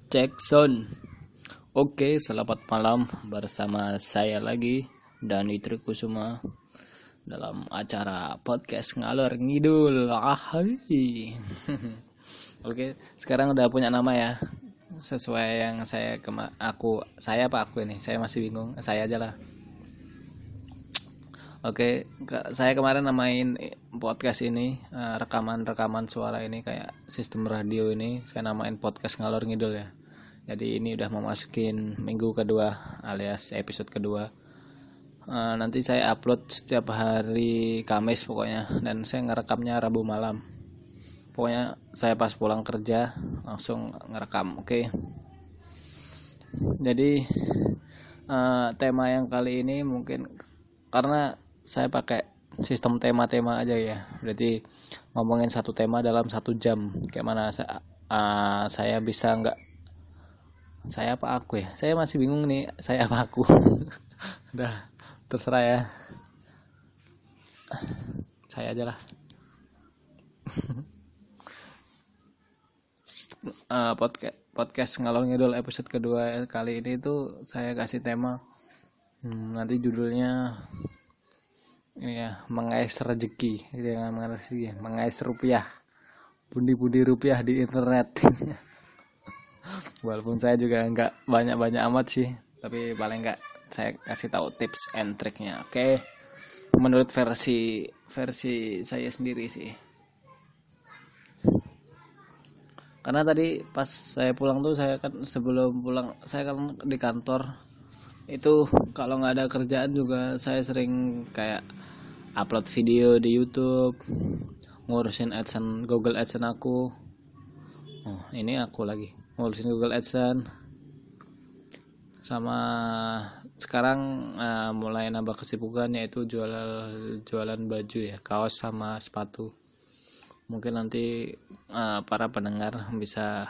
Cek sound. Oke, selamat malam bersama saya lagi Dani Trikusuma dalam acara podcast ngalor ngidul. Hai. Oke, sekarang udah punya nama ya. Sesuai yang saya aku ini. Saya masih bingung. Saya aja lah. Oke, saya kemarin namain podcast ini rekaman suara ini kayak sistem radio ini saya namain podcast ngalor ngidul ya. Jadi ini udah memasukin minggu kedua alias episode kedua. Nanti saya upload setiap hari Kamis pokoknya, dan saya ngerekamnya Rabu malam. Pokoknya saya pas pulang kerja langsung ngerekam. Oke. Jadi tema yang kali ini mungkin karena saya pakai sistem tema-tema aja ya. Berarti ngomongin satu tema dalam 1 jam. Kayak mana saya bisa nggak? Saya apa aku ya? Saya masih bingung nih. Saya apa aku? Udah terserah ya. Saya aja lah. Podcast ngalor ngidul episode kedua kali ini tuh saya kasih tema nanti judulnya ini ya, mengais rezeki. Jangan mengais rupiah, pundi-pundi rupiah di internet. Walaupun saya juga nggak banyak amat sih, tapi paling nggak saya kasih tahu tips and triknya. Oke, menurut versi saya sendiri sih. Karena tadi pas saya pulang tuh, saya kan sebelum pulang saya kan di kantor itu kalau nggak ada kerjaan juga saya sering kayak upload video di YouTube, ngurusin AdSense, Google AdSense aku. Ini aku lagi ngurusin Google AdSense. Sama sekarang mulai nambah kesibukan yaitu jualan baju ya, kaos sama sepatu. Mungkin nanti para pendengar bisa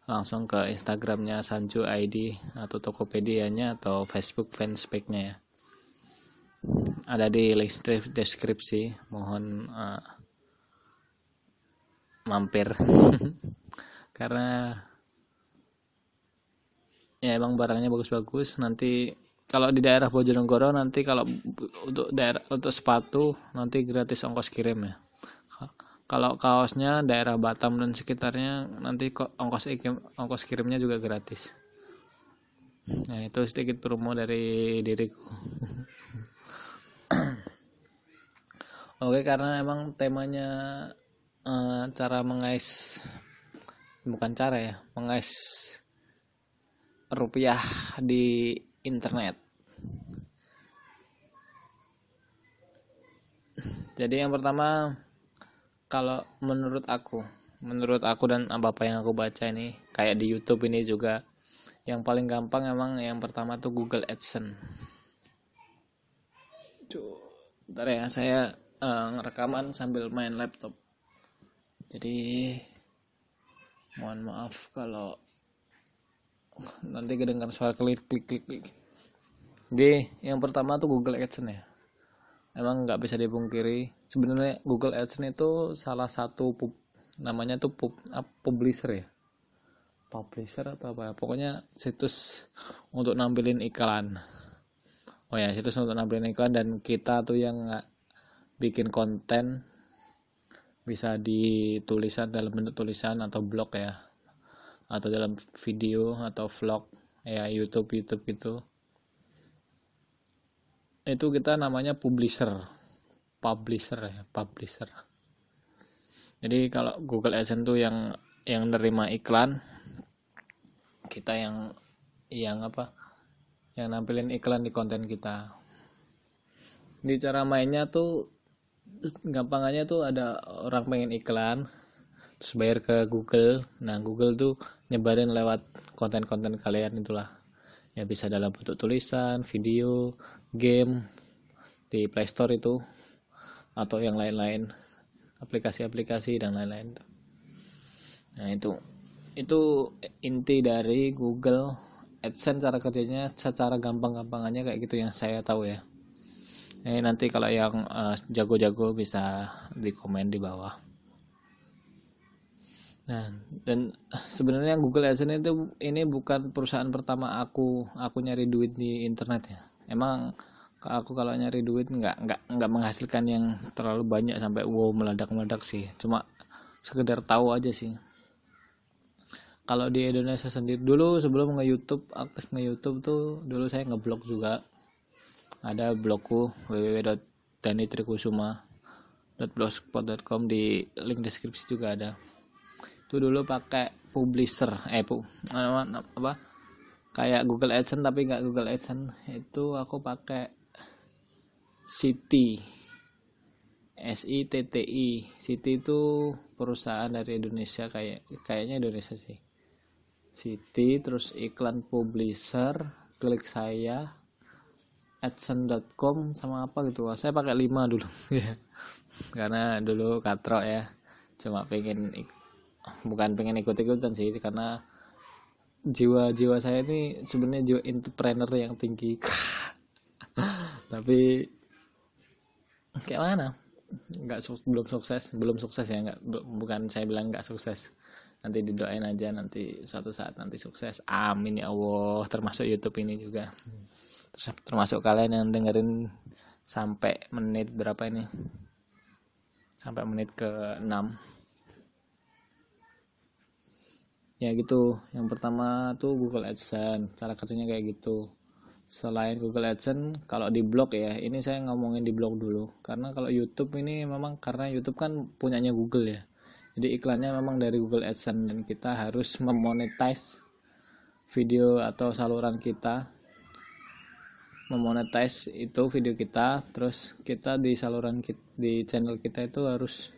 langsung ke Instagramnya Sanju ID atau Tokopedia-nya atau Facebook fanspage-nya ya. Ada di link deskripsi, mohon mampir. Karena ya emang barangnya bagus-bagus. Nanti kalau di daerah Bojonegoro nanti kalau untuk sepatu nanti gratis ongkos kirim ya. Kalau kaosnya daerah Batam dan sekitarnya nanti kok ongkos kirimnya juga gratis. Nah, itu sedikit promo dari diriku. Oke, karena emang temanya cara mengais rupiah di internet. Jadi yang pertama, kalau menurut aku dan apa yang aku baca ini, kayak di YouTube ini juga, yang paling gampang emang yang pertama tuh Google AdSense. Bentar ya, saya ngerekaman sambil main laptop. Jadi mohon maaf kalau nanti kedengar suara klik. Jadi yang pertama tuh Google AdSense ya. Emang nggak bisa dipungkiri, sebenarnya Google AdSense itu salah satu namanya tuh publisher ya, publisher atau apa ya, pokoknya situs untuk nampilin iklan. Situs untuk nampilin iklan, dan kita tuh yang bikin konten bisa ditulisan dalam bentuk tulisan atau blog ya, atau dalam video atau vlog ya, YouTube gitu. Itu kita namanya publisher. Jadi kalau Google AdSense tuh yang nerima iklan, kita yang nampilin iklan di konten kita. Di cara mainnya tuh gampangannya tuh, ada orang pengen iklan terus bayar ke Google. Nah, Google tuh nyebarin lewat konten-konten kalian itulah. Ya bisa dalam bentuk tulisan, video, game di Play Store itu, atau yang lain-lain, aplikasi-aplikasi dan lain-lain. Nah, itu inti dari Google AdSense. Cara kerjanya secara gampang-gampangannya kayak gitu yang saya tahu ya. Nanti kalau yang jago-jago bisa di komen di bawah. Nah, dan sebenarnya Google AdSense itu ini bukan perusahaan pertama aku nyari duit di internet ya. Emang aku kalau nyari duit nggak menghasilkan yang terlalu banyak sampai wow meledak-meledak sih. Cuma sekedar tahu aja sih. Kalau di Indonesia sendiri dulu sebelum nge-YouTube, aktif nge-YouTube tuh dulu saya ngeblog juga. Ada blogku www.danitrikusuma.blogspot.com, di link deskripsi juga ada. Itu dulu pakai publisher apa kayak Google AdSense tapi nggak Google AdSense, itu aku pakai Siti, SITTI. Siti itu perusahaan dari Indonesia, kayaknya Indonesia sih. Siti, terus iklan publisher, klik saya, adsense.com sama apa gitu. Saya pakai 5 dulu karena dulu katrok ya, cuma bukan pengen ikut-ikutan sih, karena jiwa saya ini sebenarnya jiwa entrepreneur yang tinggi tapi kayak mana belum sukses ya, bukan saya bilang nggak sukses, nanti didoain aja, nanti suatu saat nanti sukses, amin ya Allah, termasuk YouTube ini juga, termasuk kalian yang dengerin sampai menit berapa ini, sampai menit ke-6 ya gitu. Yang pertama tuh Google AdSense, cara kerjanya kayak gitu. Selain Google AdSense, kalau di blog ya, ini saya ngomongin di blog dulu, karena kalau YouTube ini memang karena YouTube kan punyanya Google ya, jadi iklannya memang dari Google AdSense, dan kita harus memonetize video atau saluran kita, memonetize itu video kita, terus kita di saluran di channel kita itu harus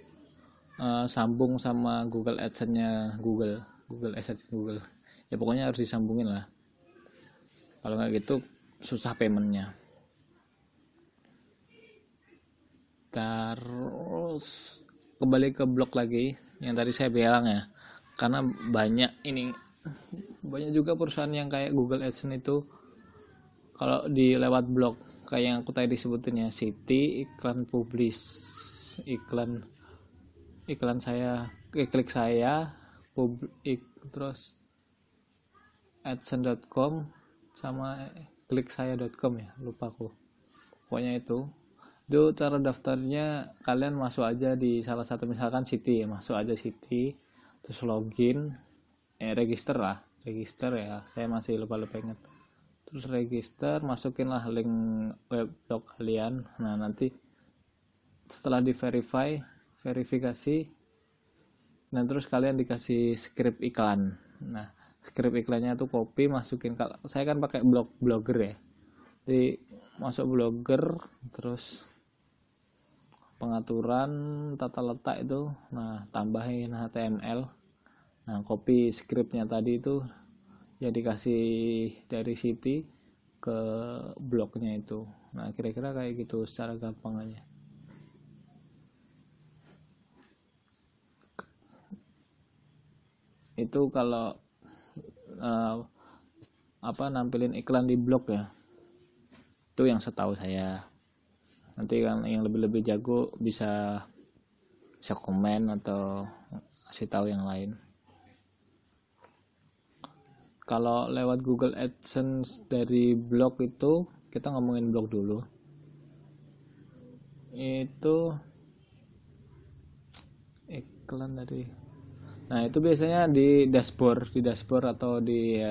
sambung sama Google AdSense-nya Google AdSense Google ya, pokoknya harus disambungin lah, kalau nggak gitu susah paymentnya. Terus kembali ke blog lagi yang tadi saya bilang ya, karena banyak juga perusahaan yang kayak Google AdSense itu kalau di lewat blog kayak yang aku tadi sebutin ya, Siti, iklan iklan saya, klik saya, terus adsense.com sama kliksaya.com ya, lupa aku, pokoknya itu cara daftarnya. Kalian masuk aja di salah satu, misalkan Siti ya, masuk aja Siti, terus login, register ya, saya masih lupa ingat, terus register, masukinlah link web blog kalian. Nah nanti setelah verifikasi, dan terus kalian dikasih script iklan. Nah script iklannya tuh copy, masukin, saya kan pakai blogger ya, jadi masuk blogger, terus pengaturan tata letak itu, nah tambahin HTML, nah copy scriptnya tadi itu ya, dikasih dari Siti ke blognya itu. Nah kira-kira kayak gitu secara gampang aja. Itu kalau nampilin iklan di blog ya, itu yang setahu saya. Nanti kan yang lebih jago bisa komen atau kasih tahu yang lain. Kalau lewat Google AdSense dari blog itu, kita ngomongin blog dulu. Itu iklan dari, nah itu biasanya di dashboard atau di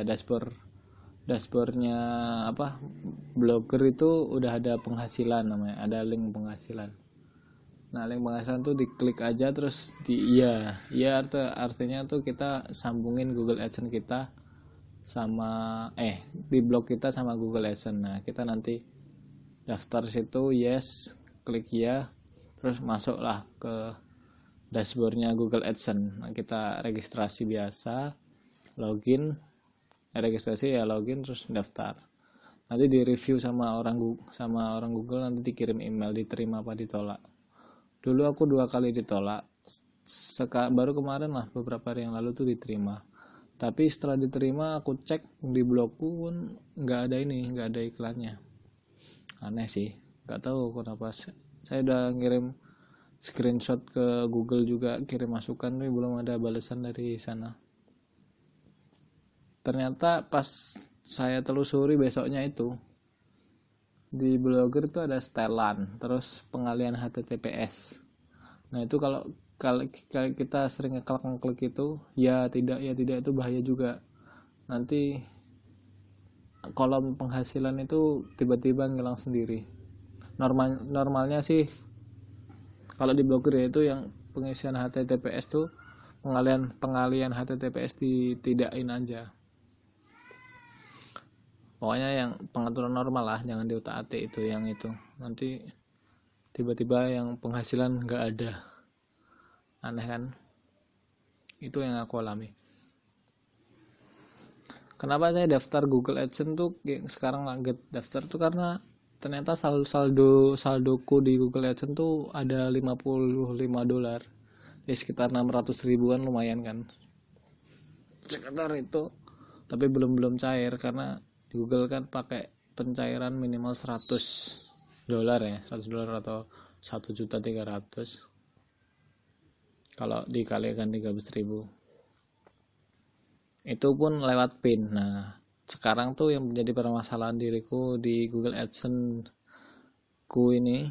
dashboardnya blogger itu udah ada penghasilan, namanya ada link penghasilan. Nah link penghasilan tuh diklik aja, terus artinya tuh kita sambungin Google AdSense kita sama di blog kita sama Google AdSense. Nah kita nanti daftar situ, klik ya, terus masuklah ke dashboardnya Google AdSense. Nah, kita registrasi biasa, login, terus daftar. Nanti di review sama orang Google, nanti dikirim email diterima apa ditolak. Dulu aku 2 kali ditolak, baru kemarin lah, beberapa hari yang lalu tuh diterima. Tapi setelah diterima aku cek di blogku pun nggak ada iklannya. Aneh sih, nggak tahu kenapa. Saya udah ngirim screenshot ke Google juga, kirim masukan, tapi belum ada balasan dari sana. Ternyata pas saya telusuri besoknya itu di Blogger itu ada setelan, terus pengalian HTTPS. Nah itu kalau kita sering ngeklik itu ya tidak itu bahaya juga. Nanti kolom penghasilan itu tiba-tiba ngilang sendiri. Normalnya sih kalau di Blogger ya itu yang pengisian HTTPS tuh pengalian HTTPS ditidakin aja. Pokoknya yang pengaturan normal lah, jangan diutak-atik itu yang itu. Nanti tiba-tiba yang penghasilan nggak ada, aneh kan? Itu yang aku alami. Kenapa saya daftar Google AdSense tuh sekarang lagi daftar tuh karena ternyata saldoku di Google AdSense tuh ada $55, ya sekitar 600 ribuan, lumayan kan sekitar itu. Tapi belum cair karena di Google kan pakai pencairan minimal $100 ya, $100 atau 1.300.000 kalau dikalikan 13.000 itu pun lewat PIN. Nah sekarang tuh yang menjadi permasalahan diriku di Google AdSense ku ini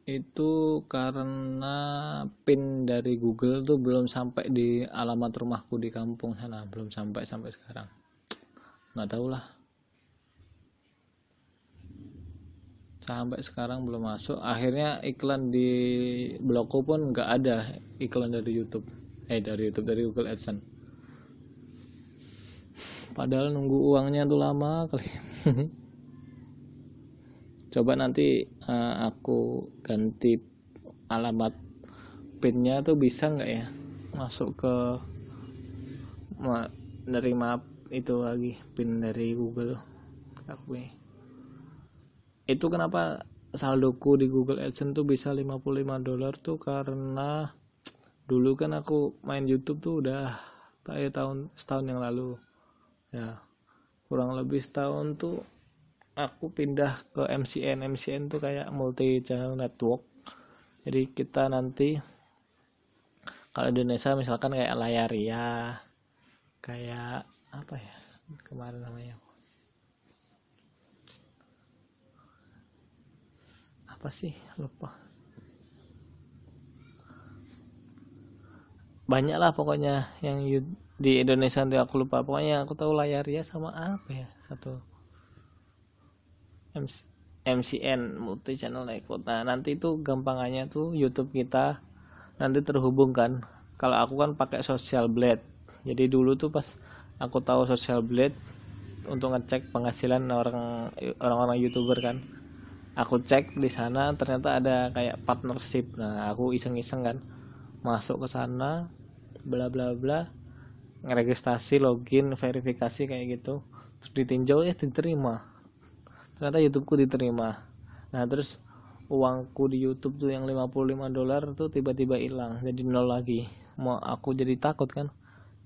itu karena PIN dari Google tuh belum sampai di alamat rumahku di kampung sana, belum sampai sekarang. Nggak tahu lah, sampai sekarang belum masuk. Akhirnya iklan di blogku pun nggak ada iklan dari dari Google AdSense, padahal nunggu uangnya tuh lama kali. Coba nanti aku ganti alamat PIN-nya tuh bisa nggak ya masuk ke menerima itu lagi PIN dari Google aku ini. Itu kenapa saldoku di Google AdSense tuh bisa $55 tuh karena dulu kan aku main YouTube tuh udah setahun yang lalu ya, kurang lebih setahun tuh aku pindah ke MCN tuh kayak multi channel network. Jadi kita nanti kalau Indonesia misalkan kayak Layaria, kayak apa ya kemarin namanya, apa sih lupa, banyak lah pokoknya yang di Indonesia nanti aku lupa. Pokoknya aku tahu Layaria sama apa ya satu MCN multi channel network. Nah nanti itu gampangannya tuh YouTube kita nanti terhubung kan. Kalau aku kan pakai Social Blade, jadi dulu tuh pas aku tahu Social Blade untuk ngecek penghasilan orang-orang YouTuber kan, aku cek di sana ternyata ada kayak partnership. Nah aku iseng-iseng kan masuk ke sana, bla bla bla, ngeregistrasi, login, verifikasi kayak gitu, terus ditinjau ya diterima, ternyata YouTubeku diterima. Nah terus uangku di YouTube tuh yang $55 tuh tiba-tiba hilang jadi nol lagi. Mau aku jadi takut kan,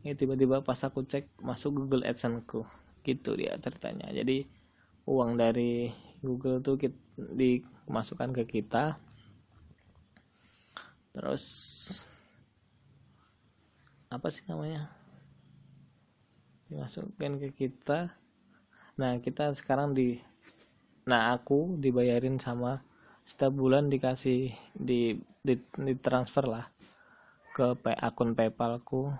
tiba-tiba pas aku cek masuk Google AdSense ku, gitu dia ceritanya. Jadi uang dari Google tuh dimasukkan ke kita, terus apa sih namanya, dimasukkan ke kita. Nah kita sekarang aku dibayarin sama setiap bulan dikasih di transfer lah ke akun PayPalku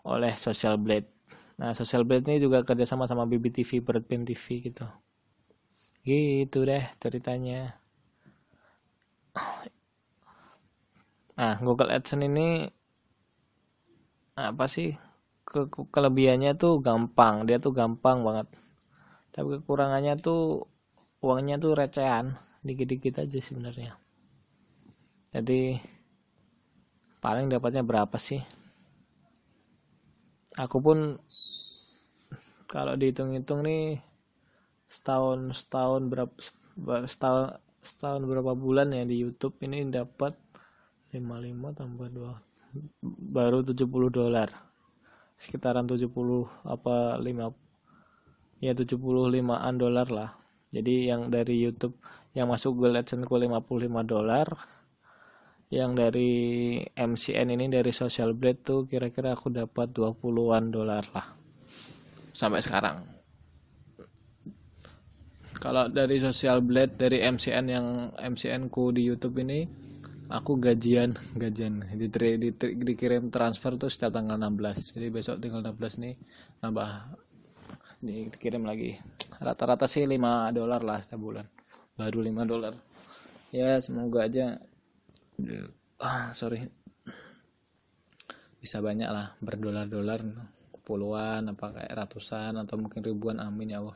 oleh Social Blade. Nah Social Blade ini juga kerjasama sama BBTV, Birdpin TV gitu deh ceritanya. Nah Google AdSense ini apa sih kelebihannya tuh gampang, dia tuh gampang banget, tapi kekurangannya tuh uangnya tuh recehan, dikit-dikit aja sebenarnya. Jadi paling dapatnya berapa sih, aku pun kalau dihitung-hitung nih setahun berapa bulan ya di YouTube ini dapat 55 tambah 2 baru $70, sekitaran 70 apa 5 ya $75 lah. Jadi yang dari YouTube yang masuk Google AdSense ku $55, yang dari MCN ini dari Social Blade tuh kira-kira aku dapat $20 lah sampai sekarang. Kalau dari Social Blade, dari MCN, yang MCN ku di YouTube ini, aku gajian dikirim transfer tuh setiap tanggal 16. Jadi besok tanggal 16 nih nambah dikirim lagi. Rata-rata sih $5 lah setiap bulan. Baru $5. Ya semoga aja bisa banyak lah, berdolar-dolar, puluhan apa kayak ratusan atau mungkin ribuan, amin ya Allah.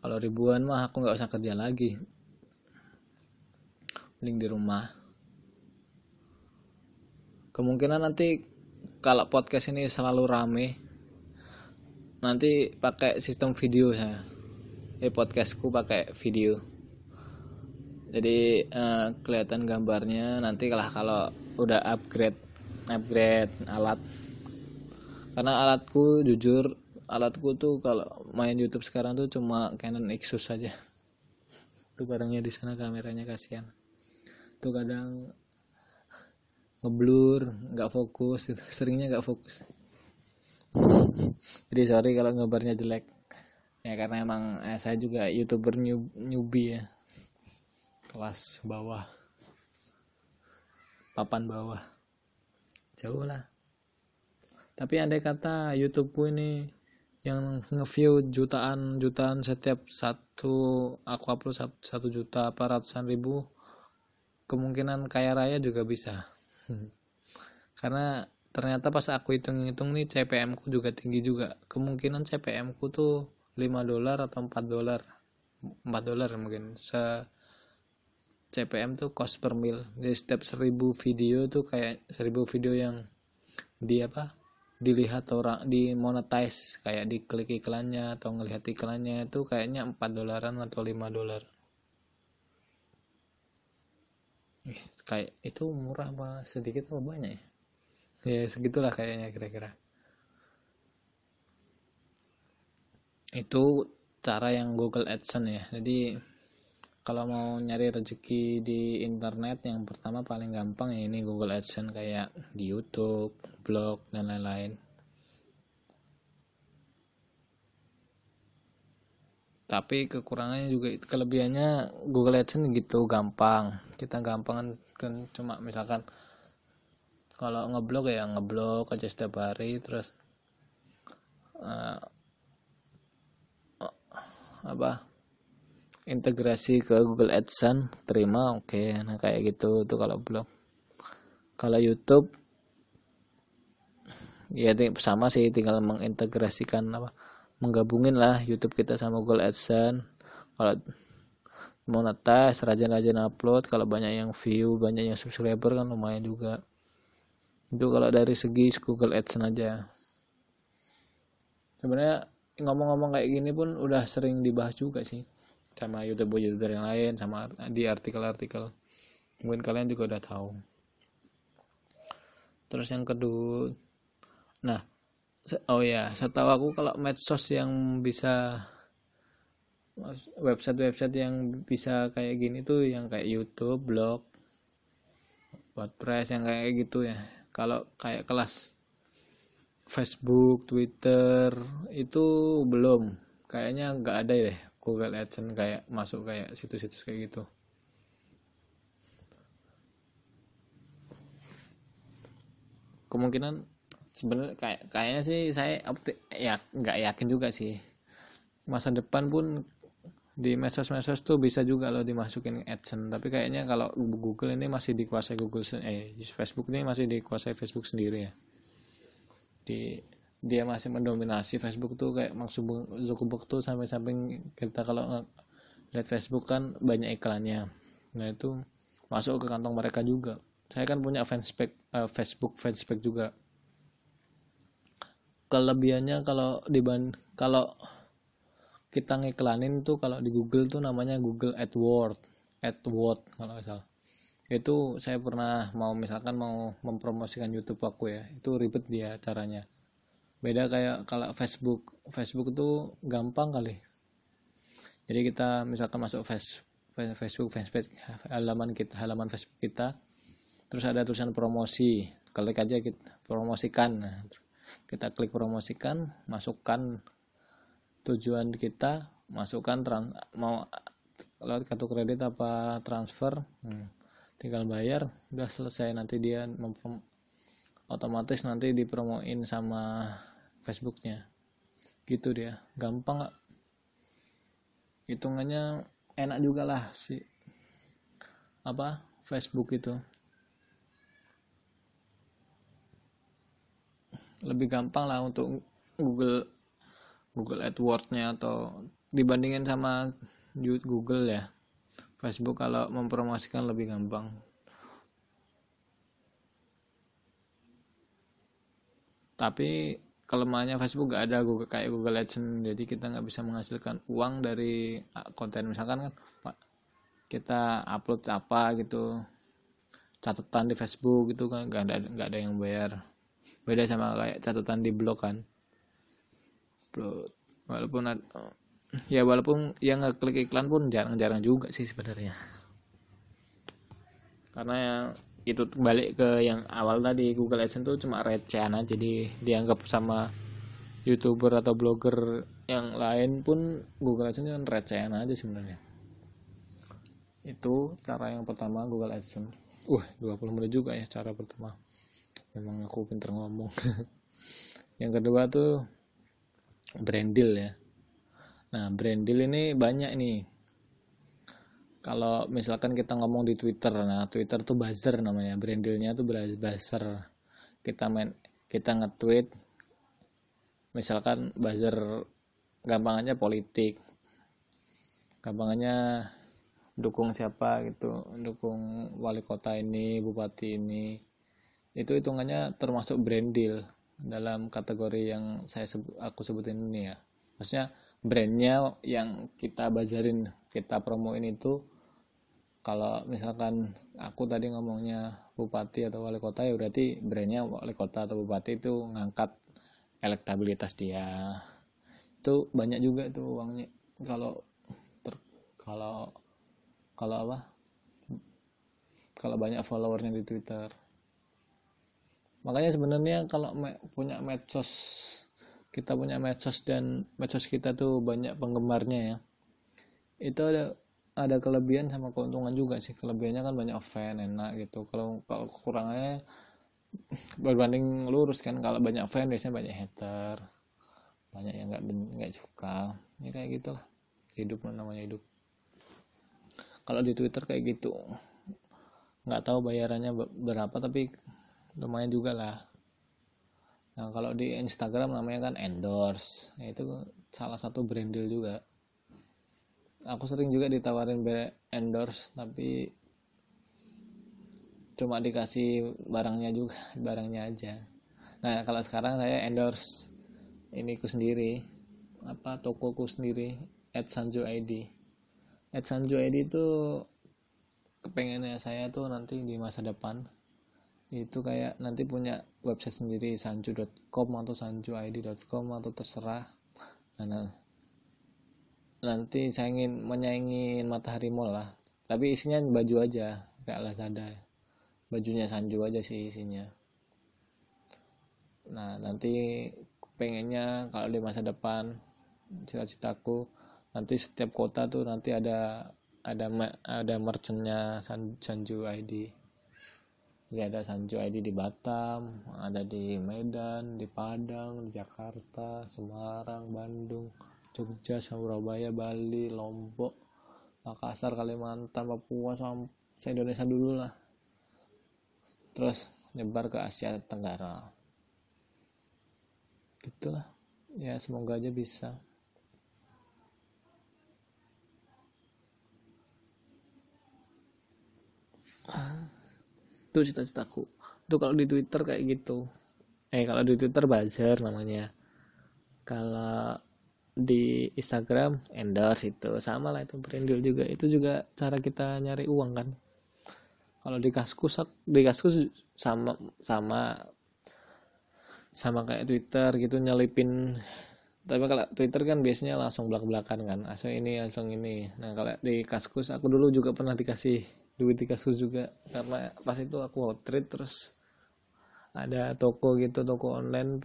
Kalau ribuan mah aku nggak usah kerja lagi, mending di rumah. Kemungkinan nanti kalau podcast ini selalu rame, nanti pakai sistem video saya. Podcastku pakai video. Jadi kelihatan gambarnya nanti kalau udah upgrade alat. Karena alatku tuh kalau main YouTube sekarang tuh cuma Canon Exus saja. Tuh barangnya di sana, kameranya kasihan. Tuh kadang ngeblur, nggak fokus, gitu. Seringnya nggak fokus. Jadi sorry kalau gambarnya jelek. Ya karena emang saya juga YouTuber newbie ya. Kelas bawah. Papan bawah. Jauh lah. Tapi andai kata YouTubeku ini yang nge-view jutaan setiap aku upload 1 juta apa ratusan ribu, kemungkinan kaya raya juga bisa. Karena ternyata pas aku hitung-hitung nih CPM ku juga tinggi juga. Kemungkinan CPM ku tuh $5 atau $4 mungkin. CPM tuh cost per mil. Jadi setiap 1000 video tuh kayak 1000 video yang dilihat orang, di monetize, kayak diklik iklannya atau ngelihat iklannya, itu kayaknya $4 atau $5. Kayak itu murah apa sedikit apa banyak ya? Ya segitulah kayaknya kira-kira. Itu cara yang Google AdSense ya. Jadi kalau mau nyari rezeki di internet, yang pertama paling gampang ya ini Google AdSense, kayak di YouTube, blog dan lain-lain. Tapi kekurangannya juga, kelebihannya Google AdSense gitu gampang. Kita gampang kan, cuma misalkan kalau ngeblog ya ngeblog aja setiap hari, terus integrasi ke Google AdSense, terima, oke. Nah kayak gitu tuh kalau blog. Kalau YouTube ya sama sih, tinggal mengintegrasikan menggabungin lah YouTube kita sama Google AdSense. Kalau monetize, rajin-rajin upload, kalau banyak yang view, banyak yang subscriber kan lumayan juga. Itu kalau dari segi Google AdSense aja. Sebenarnya ngomong-ngomong kayak gini pun udah sering dibahas juga sih sama YouTuber yang lain, sama di artikel-artikel. Mungkin kalian juga udah tahu. Terus yang kedua, setahu aku kalau medsos yang bisa, website yang bisa kayak gini tuh yang kayak YouTube, blog, WordPress, yang kayak gitu ya. Kalau kayak kelas Facebook, Twitter itu belum, kayaknya nggak ada deh Google AdSense kayak masuk kayak situs-situs kayak gitu. Kemungkinan sebenarnya kayaknya sih saya nggak yakin juga sih. Masa depan pun di medsos tuh bisa juga loh dimasukin AdSense, tapi kayaknya kalau Google ini masih dikuasai Facebook ini masih dikuasai Facebook sendiri ya. Dia masih mendominasi Facebook tuh, kayak Mark Zuckerberg tuh sampai kita kalau lihat Facebook kan banyak iklannya. Nah itu masuk ke kantong mereka juga. Saya kan punya Facebook fanspage juga. Kelebihannya kalau kita ngiklanin tuh, kalau di Google tuh namanya Google AdWords kalau nggak salah. Itu saya pernah mau mempromosikan YouTube aku ya, itu ribet dia caranya. Beda kayak kalau Facebook tuh gampang kali. Jadi kita misalkan masuk Facebook fanpage, halaman Facebook kita, terus ada tulisan promosi, klik aja kita promosikan. Nah, kita klik promosikan, masukkan tujuan kita, masukkan mau lewat kartu kredit apa transfer, tinggal bayar, udah selesai. Nanti dia otomatis nanti dipromoin sama Facebooknya gitu. Dia gampang, hitungannya enak juga lah si Facebook itu, lebih gampang lah untuk Google AdWords-nya atau dibandingin sama Google ya. Facebook kalau mempromosikan lebih gampang. Tapi kelemahannya Facebook gak ada kayak Google AdSense, jadi kita nggak bisa menghasilkan uang dari konten. Misalkan kan kita upload apa gitu, catatan di Facebook gitu kan nggak ada yang bayar. Beda sama kayak catatan di blog kan. Walaupun yang ngeklik iklan pun jarang-jarang juga sih sebenarnya. Karena yang itu balik ke yang awal tadi, Google AdSense tuh cuma recehan aja, jadi dianggap sama YouTuber atau blogger yang lain pun Google AdSense kan recehan aja sebenarnya. Itu cara yang pertama, Google AdSense. 20 menit juga ya cara pertama. Memang aku pinter ngomong. Yang kedua tuh brand deal ya. Nah, brand deal ini banyak nih. Kalau misalkan kita ngomong di Twitter, nah Twitter tuh buzzer namanya, brand dealnya tuh buzzer. Kita nge-tweet, misalkan buzzer gampangannya politik, gampangannya dukung siapa gitu, dukung wali kota ini, bupati ini, itu hitungannya termasuk brand deal dalam kategori yang aku sebutin ini ya. Maksudnya brandnya yang kita bazarin, kita promoin itu. Kalau misalkan aku tadi ngomongnya bupati atau wali kota, ya berarti brandnya wali kota atau bupati itu ngangkat elektabilitas dia. Itu banyak juga itu uangnya kalau banyak followernya di Twitter. Makanya sebenarnya kalau punya medsos, kita punya medsos dan medsos kita tuh banyak penggemarnya ya, itu ada kelebihan sama keuntungan juga sih. Kelebihannya kan banyak fan, enak gitu. Kalau kekurangannya berbanding lurus kan, kalau banyak fan biasanya banyak hater, banyak yang nggak suka ya, kayak gitulah hidup, namanya hidup. Kalau di Twitter kayak gitu, nggak tahu bayarannya berapa, tapi lumayan juga lah. Nah, kalau di Instagram namanya kan endorse, itu salah satu brand deal juga. Aku sering juga ditawarin endorse, tapi cuma dikasih barangnya aja. Nah, kalau sekarang saya endorse iniku sendiri, tokoku sendiri, @sanjo_id. @sanjo_id itu kepengennya saya tuh nanti di masa depan itu kayak nanti punya website sendiri, sanjo.com atau sanjoid.com atau terserah. Nah, nanti saya ingin menyaingi Matahari Mall lah, tapi isinya baju aja kayak Lazada, bajunya Sanjo aja sih isinya. Nah, nanti pengennya kalau di masa depan, cita-citaku nanti setiap kota tuh nanti ada merchantnya Sanjo ID. Jadi ada Sanjo ID di Batam, ada di Medan, di Padang, di Jakarta, Semarang, Bandung, Jogja, Surabaya, Bali, Lombok, Makassar, Kalimantan, Papua, sampai Indonesia dulu lah. Terus nyebar ke Asia Tenggara. Gitulah. Ya, semoga aja bisa. Itu cita-citaku. Itu kalau di Twitter kayak gitu. Kalau di Twitter buzzer namanya. Kalau di Instagram endorse, itu sama lah, itu brand deal juga. Itu juga cara kita nyari uang kan. Kalau di Kaskus sama kayak Twitter gitu, nyelipin Tapi kalau Twitter kan biasanya langsung belak-belakan kan, langsung ini. Nah kalau di Kaskus aku dulu juga pernah dikasih duit di Kaskus juga, karena pas itu aku trade, terus ada toko gitu, toko online,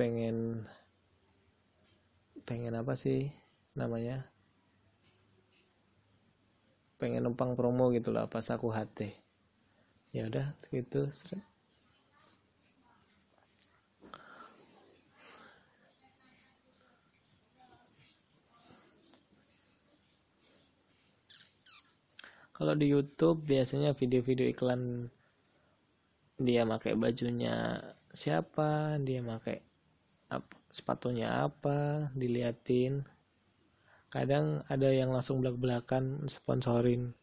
pengen apa sih namanya, pengen numpang promo gitulah pas aku HT. Ya udah gitu. Kalau di YouTube biasanya video-video iklan, dia pakai bajunya siapa, dia pakai sepatunya apa, diliatin. Kadang ada yang langsung belak-belakan sponsorin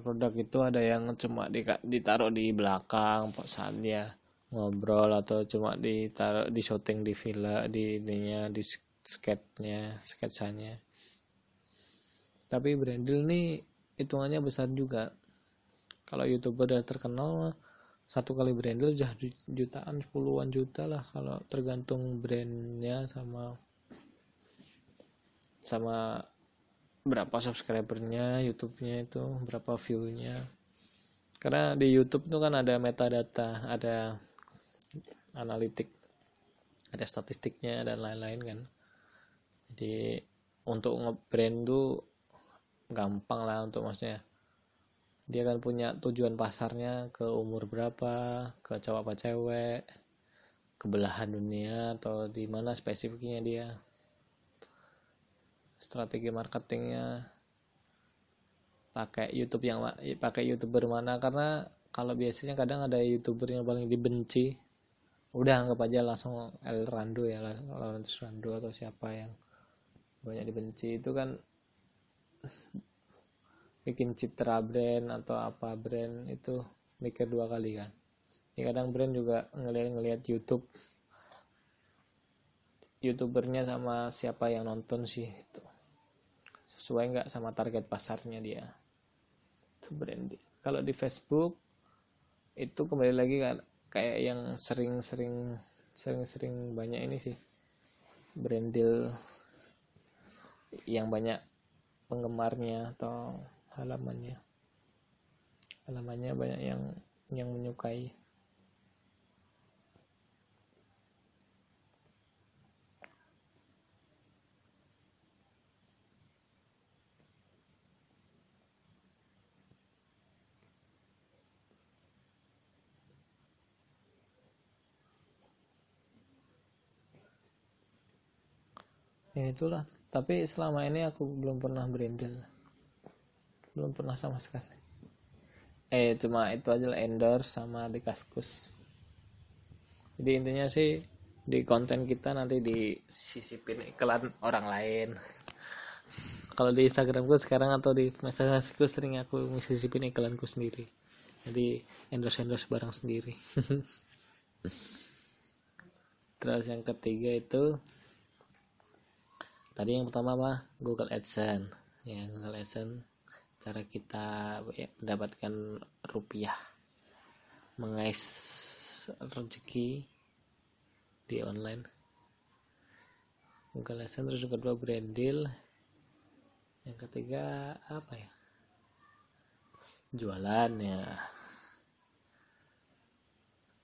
produk itu, ada yang cuma ditaruh di belakang saat dia ngobrol, atau cuma ditaruh di syuting di villa, di ininya, di sketsanya. Tapi Brandil nih hitungannya besar juga. Kalau YouTuber udah terkenal, satu kali Brandil jutaan, puluhan juta lah, kalau tergantung brandnya sama berapa subscribernya, YouTube-nya itu berapa view-nya. Karena di YouTube itu kan ada metadata, ada analitik, ada statistiknya dan lain-lain kan. Jadi untuk nge-brand tuh gampang lah, untuk maksudnya dia kan punya tujuan pasarnya ke umur berapa, ke cowok apa cewek, ke belahan dunia, atau di mana spesifiknya dia, strategi marketingnya, pakai YouTuber mana. Karena kalau biasanya kadang ada YouTuber yang paling dibenci, udah anggap aja langsung El Rando ya, Lawrence Rando atau siapa yang banyak dibenci, itu kan bikin citra brand atau apa brand itu mikir dua kali kan. Ya kadang brand juga ngelihat YouTubernya sama siapa yang nonton sih, itu sesuai nggak sama target pasarnya dia, itu brand. Kalau di Facebook itu kembali lagi kan, kayak yang sering banyak ini sih, brand deal yang banyak penggemarnya atau halamannya banyak yang menyukai. Ya itulah. Tapi selama ini aku belum pernah brandel, belum pernah sama sekali. Cuma itu aja lah, endorse sama di Kaskus. Jadi intinya sih di konten kita nanti disisipin iklan orang lain. Kalau di Instagramku sekarang atau di Facebookku sering aku sisipin iklanku sendiri. Jadi endorse barang sendiri. Terus yang ketiga itu, tadi yang pertama apa? Google AdSense. Ya, Google AdSense, cara kita mendapatkan rupiah, mengais rezeki di online. Google AdSense. Terus yang kedua brandil. Yang ketiga apa ya? Jualan ya.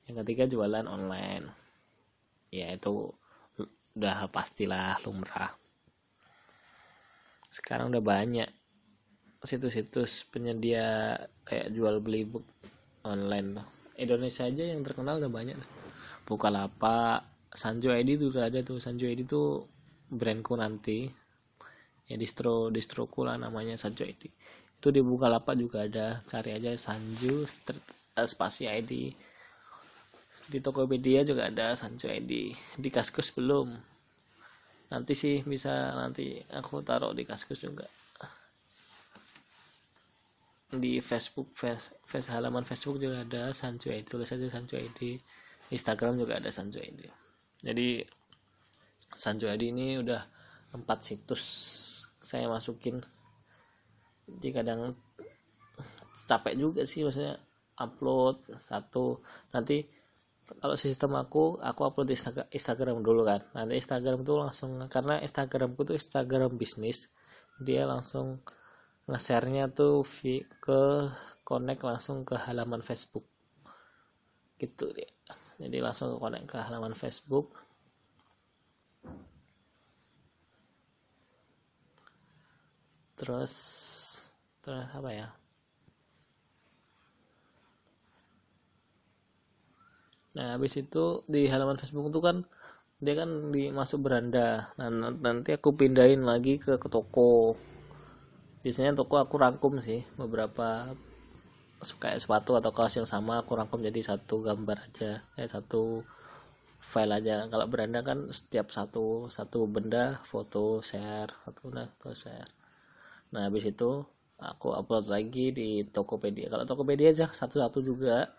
Yang ketiga jualan online. Ya itu udah pastilah lumrah. Sekarang udah banyak situs-situs penyedia kayak jual beli book online. Indonesia aja yang terkenal udah banyak. Bukalapak, Sanjo ID itu udah ada tuh. Sanjo ID tuh brandku nanti. Ya distroku lah namanya, Sanjo ID. Itu di Bukalapak juga ada. Cari aja Sanjo spasi ID. Di Tokopedia juga ada Sanjo ID. Di Kaskus belum. Nanti sih bisa, nanti aku taruh di Kaskus juga. Di Facebook, halaman Facebook juga ada Sanjo ID. Tulis aja Sanjo ID. Instagram juga ada Sanjo ID. Jadi Sanjo ID ini udah 4 situs saya masukin. Jadi kadang capek juga sih, maksudnya upload satu, nanti kalau sistem aku upload di Instagram dulu kan. Nanti Instagram tuh langsung, karena Instagramku tuh Instagram bisnis, dia langsung nge-share-nya tuh ke connect langsung ke halaman Facebook gitu dia. Jadi langsung connect ke halaman Facebook. Terus apa ya? Nah, habis itu di halaman Facebook itu kan dia kan masuk beranda. Nah, nanti aku pindahin lagi ke toko. Biasanya toko aku rangkum sih beberapa kayak sepatu atau kaos yang sama, aku rangkum jadi satu gambar aja, satu file aja. Kalau beranda kan setiap satu benda foto share, foto share. Nah, habis itu aku upload lagi di Tokopedia. Kalau Tokopedia aja satu-satu juga.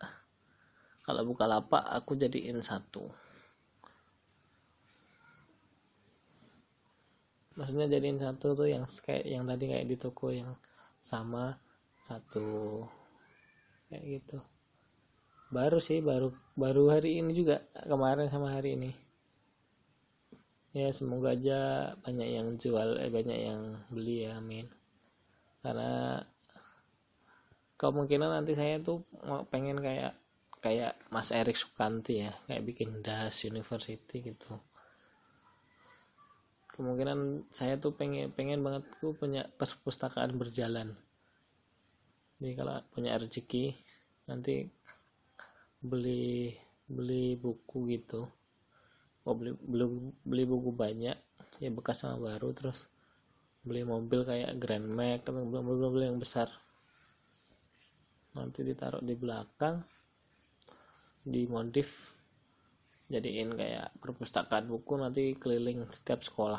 Kalau Bukalapak aku jadiin satu. Maksudnya jadiin satu tuh yang kayak yang tadi kayak di toko yang sama satu kayak gitu. Baru sih baru hari ini juga, kemarin sama hari ini. Ya semoga aja banyak yang jual, banyak yang beli ya, amin. Karena kemungkinan nanti saya tuh pengen kayak Mas Erik Sukanti ya, kayak bikin DAS University gitu. Kemungkinan saya tuh pengen banget tuh punya perpustakaan berjalan. Jadi kalau punya rezeki nanti beli buku gitu. Beli buku banyak ya, bekas sama baru. Terus beli mobil kayak Grand Max atau mobil yang besar, nanti ditaruh di belakang, dimodif jadiin kayak perpustakaan buku, nanti keliling setiap sekolah.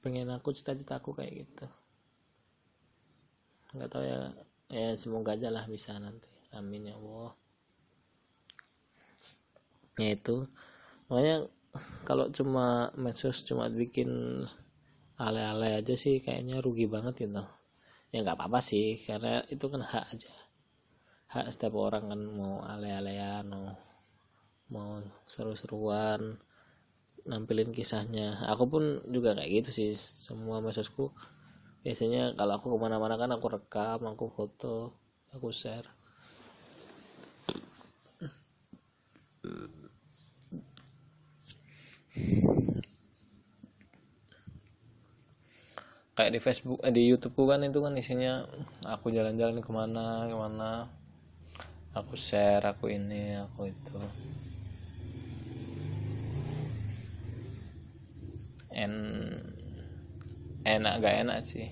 Pengen aku, cita-citaku kayak gitu. Nggak tahu ya, semoga aja lah bisa nanti, amin ya Allah. Ya itu makanya kalau cuma medsos cuma bikin ale-ale aja sih kayaknya rugi banget gitu. Ya nggak apa-apa sih, karena itu kan hak aja, hak setiap orang kan, mau ale-alean, mau seru-seruan nampilin kisahnya. Aku pun juga kayak gitu sih, semua medsosku biasanya kalau aku kemana-mana kan aku rekam, aku foto, aku share. Kayak di Facebook, di YouTube kan itu kan isinya aku jalan-jalan kemana aku share, aku ini, aku itu. Enak gak enak sih,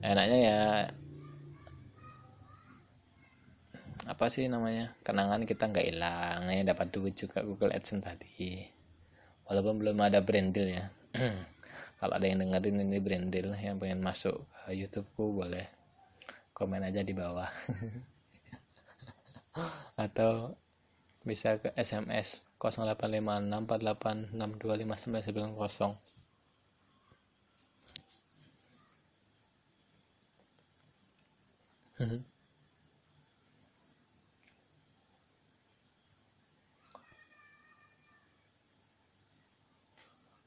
enaknya ya apa sih namanya, kenangan kita nggak hilang ya, dapat duit juga Google AdSense tadi, walaupun belum ada brand deal ya. Kalau ada yang dengerin ini brand deal yang pengen masuk ke YouTubeku, boleh komen aja di bawah. Atau bisa ke SMS 085648625990.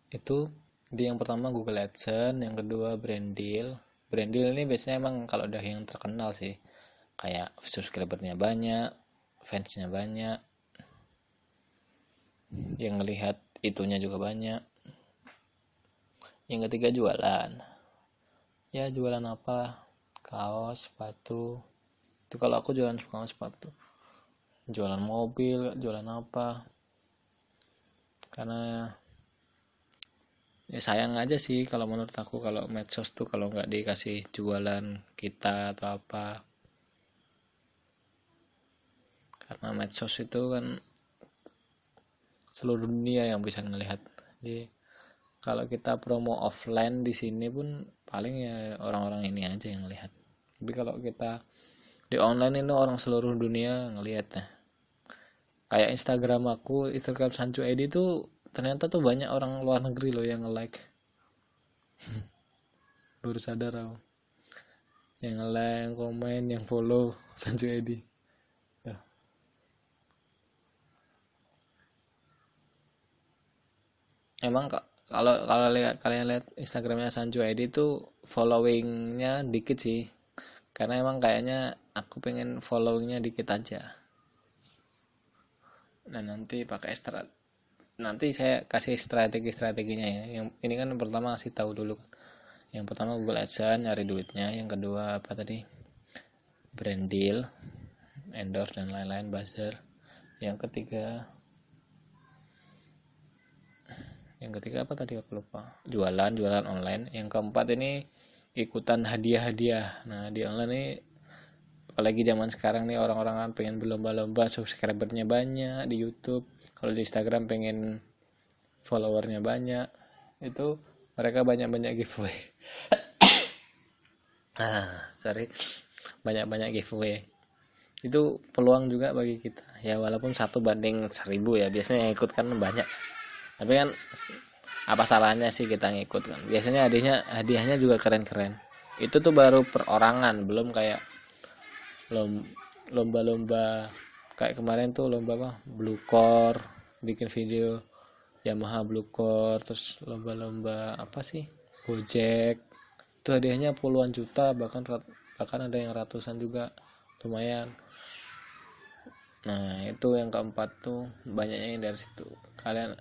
Itu di yang pertama Google AdSense, yang kedua brand deal. Brand deal ini biasanya emang kalau udah yang terkenal sih, kayak subscribernya banyak, fansnya banyak, yang ngelihat itunya juga banyak. Yang ketiga jualan. Ya jualan apa? Kaos, sepatu. Itu kalau aku jualan kaos, sepatu. Jualan mobil, jualan apa? Karena ya sayang aja sih kalau menurut aku, kalau medsos tuh kalau nggak dikasih jualan kita atau apa. Karena medsos itu kan seluruh dunia yang bisa ngelihat. Jadi kalau kita promo offline di sini pun paling ya orang-orang ini aja yang lihat. Tapi kalau kita di online itu orang seluruh dunia ngelihat ya. Kayak Instagram Sancu Edi tuh ternyata tuh banyak orang luar negeri loh yang nge-like. Baru sadar aku. Yang nge-like, yang komen, yang follow Sancu Edi. Tuh. emang kalau kalau kalian lihat Instagramnya Sanju ID itu followingnya dikit sih, karena emang kayaknya aku pengen followingnya dikit aja. Nah nanti nanti saya kasih strategi-strateginya ya. Yang ini kan pertama kasih tahu dulu kan. Yang pertama Google AdSense nyari duitnya, yang kedua apa tadi? Brand deal, endorse dan lain-lain, buzzer. Yang ketiga apa tadi aku lupa. Jualan online. Yang keempat ini ikutan hadiah-hadiah. Nah, di online ini apalagi zaman sekarang nih orang-orang kan pengen berlomba-lomba subscribernya banyak di YouTube. Kalau di Instagram pengen followernya banyak, itu mereka banyak-banyak giveaway. Sorry, banyak-banyak giveaway. Itu peluang juga bagi kita ya, walaupun 1 banding 1000 ya, biasanya yang ikut kan banyak, tapi kan apa salahnya sih kita ngikut kan. Biasanya hadiahnya juga keren-keren. Itu tuh baru perorangan, belum kayak lomba-lomba kayak kemarin tuh lomba apa, Blue Core, bikin video Yamaha Blue Core, terus lomba-lomba apa sih, Gojek, itu hadiahnya puluhan juta, bahkan ada yang ratusan juga, lumayan. Nah itu yang keempat tuh banyaknya yang dari situ. Kalian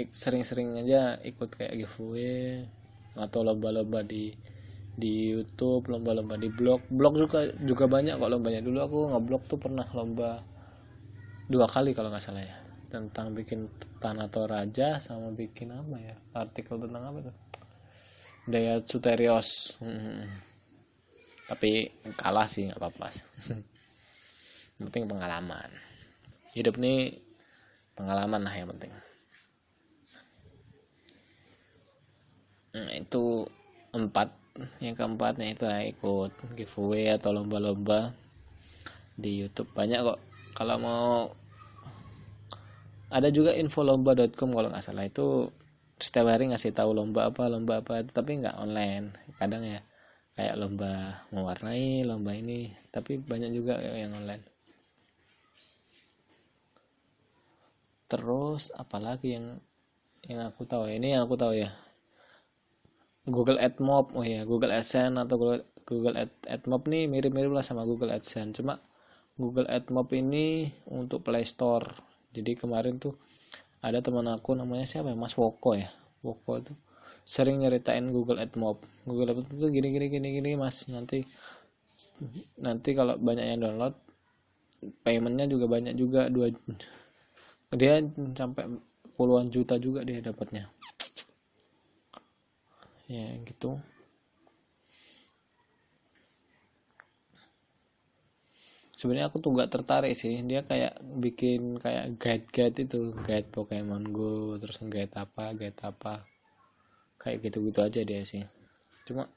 sering-sering aja ikut kayak giveaway atau lomba-lomba di YouTube, lomba-lomba di blog juga banyak kok lombanya. Dulu aku ngeblog tuh pernah lomba 2 kali kalau nggak salah ya, tentang bikin Tanah Toraja sama bikin apa ya, artikel tentang apa tuh, Daya Suterios. Tapi kalah sih, nggak apa-apa. Yang penting pengalaman hidup nih, pengalaman lah yang penting. Itu 4. Yang keempatnya itu ya, ikut giveaway atau lomba-lomba di YouTube banyak kok. Kalau mau ada juga infolomba.com kalau nggak salah, itu setiap hari ngasih tahu lomba apa tapi nggak online. Kadang ya kayak lomba mewarnai, lomba ini, tapi banyak juga yang online. Terus apalagi yang aku tahu ya, ini yang aku tahu ya, Google AdMob. Oh ya, Google AdSense atau Google AdMob nih mirip-mirip lah sama Google AdSense, cuma Google AdMob ini untuk Play Store. Jadi kemarin tuh ada teman aku namanya siapa ya, Mas Woko ya, Woko tuh sering nyeritain Google AdMob. Google AdMob itu gini Mas, nanti kalau banyak yang download, paymentnya juga banyak juga, dia sampai puluhan juta juga dia dapatnya ya gitu. Sebenarnya aku tuh gak tertarik sih, dia kayak bikin kayak guide itu, guide Pokemon Go, terus guide apa kayak gitu-gitu aja dia sih. Cuma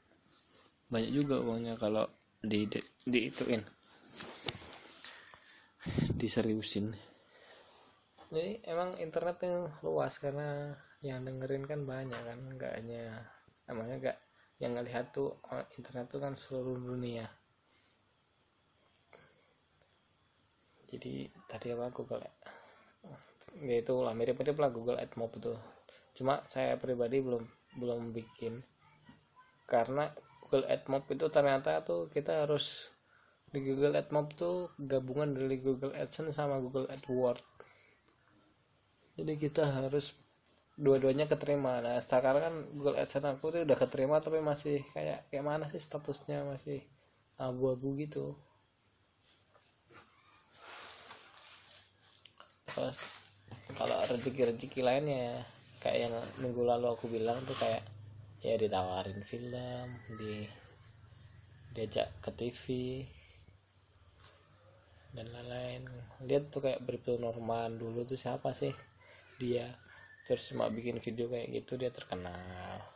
banyak juga uangnya kalau di ituin, diseriusin. Jadi emang internet yang luas, karena yang dengerin kan banyak kan, nggak hanya namanya, nggak yang ngelihat tuh internet tuh kan seluruh dunia. Jadi tadi apa, Google ya itu lah, mirip-mirip lah Google AdMob itu, cuma saya pribadi belum bikin, karena Google AdMob itu ternyata tuh kita harus di Google AdMob tuh gabungan dari Google AdSense sama Google AdWords. Jadi kita harus dua-duanya keterima. Nah sekarang kan Google AdSense aku tuh udah keterima, tapi masih kayak mana sih statusnya, masih abu-abu gitu. Terus kalau rezeki-rezeki lainnya kayak yang minggu lalu aku bilang tuh, kayak ya ditawarin film, diajak ke TV dan lain-lain. Lihat tuh kayak Bribtu Norman dulu tuh, siapa sih dia, terus cuma bikin video kayak gitu dia terkenal.